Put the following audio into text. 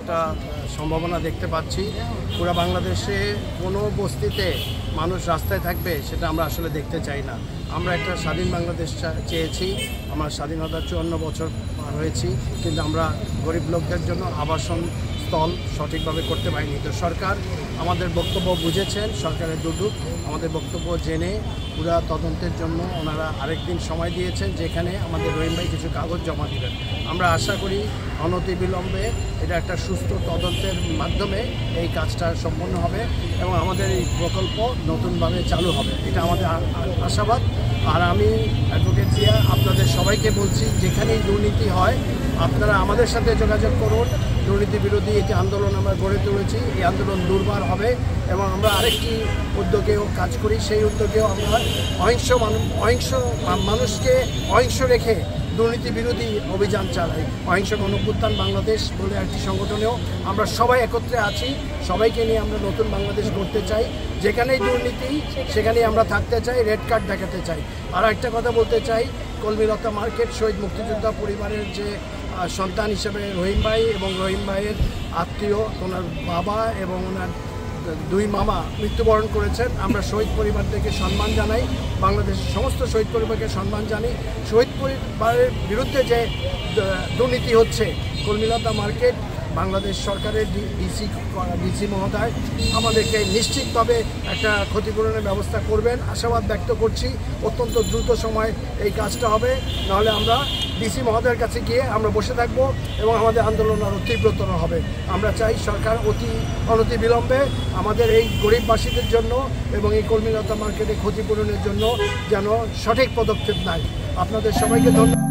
একটা সম্ভাবনা দেখতে পাচ্ছি। পুরো বাংলাদেশে কোনো বস্তিতে মানুষ রাস্তায় থাকবে সেটা আমরা আসলে দেখতে চাই না। আমরা একটা স্বাধীন বাংলাদেশ চেয়েছি। আমরা স্বাধীনতার 54 বছর পার হয়েছি, কিন্তু আমরা গরিব লোকদের জন্য আবাসন স্থল সঠিকভাবে করতে পারিনি। তো সরকার আমাদের বক্তব্য বুঝেছেন, সরকারের দুদক আমাদের বক্তব্য জেনে পুরা তদন্তের জন্য ওনারা আরেকদিন সময় দিয়েছেন, যেখানে আমাদের রহিম ভাই কিছু কাগজ জমা দিবেন। আমরা আশা করি অনতিবিলম্বে এটা একটা সুস্থ তদন্তের মাধ্যমে এই কাজটা সম্পন্ন হবে এবং আমাদের এই প্রকল্প নতুনভাবে চালু হবে, এটা আমাদের আশাবাদ। আর আমি অ্যাডভোকেট জিয়া আপনাদের সবাইকে বলছি, যেখানেই দুর্নীতি হয় আপনারা আমাদের সাথে যোগাযোগ করুন। দুর্নীতি বিরোধী একটি আন্দোলন আমরা গড়ে তুলেছি, এই আন্দোলন দুর্বার হবে এবং আমরা আরেকটি উদ্যোগেও কাজ করি। সেই উদ্যোগেও আমরা অহিংস মানুষকে অহিংস রেখে দুর্নীতি বিরোধী অভিযান চালাই। অহিংস গণঅভ্যুত্থান বাংলাদেশ বলে একটি সংগঠনেও আমরা সবাই একত্রে আছি। সবাইকে নিয়ে আমরা নতুন বাংলাদেশ গড়তে চাই, যেখানেই দুর্নীতি সেখানেই আমরা থাকতে চাই, রেড কার্ড দেখাতে চাই। আর একটা কথা বলতে চাই, কলমিলতা মার্কেট শহীদ মুক্তিযোদ্ধা পরিবারের যে সন্তান হিসেবে রহিম ভাই এবং রহিম ভাইয়ের আত্মীয়, ওনার বাবা এবং ওনার দুই মামা মৃত্যুবরণ করেছেন। আমরা শহীদ পরিবারদেরকে সম্মান জানাই, বাংলাদেশের সমস্ত শহীদ পরিবারকে সম্মান জানি। শহীদ পরিবারের বিরুদ্ধে যে দুর্নীতি হচ্ছে, কলমিলতা মার্কেট বাংলাদেশ সরকারের ডিসি মহোদয় আমাদেরকে নিশ্চিতভাবে একটা ক্ষতিপূরণের ব্যবস্থা করবেন, আশাবাদ ব্যক্ত করছি। অত্যন্ত দ্রুত সময় এই কাজটা হবে, নাহলে আমরা ডিসি মহোদয়ের কাছে গিয়ে আমরা বসে থাকবো এবং আমাদের আন্দোলন আরও তীব্রতর হবে। আমরা চাই সরকার অনতিবিলম্বে আমাদের এই গরিববাসীদের জন্য এবং এই কলমিলতা মার্কেটে ক্ষতিপূরণের জন্য যেন সঠিক পদক্ষেপ নেয়। আপনাদের সবাইকে ধন্যবাদ।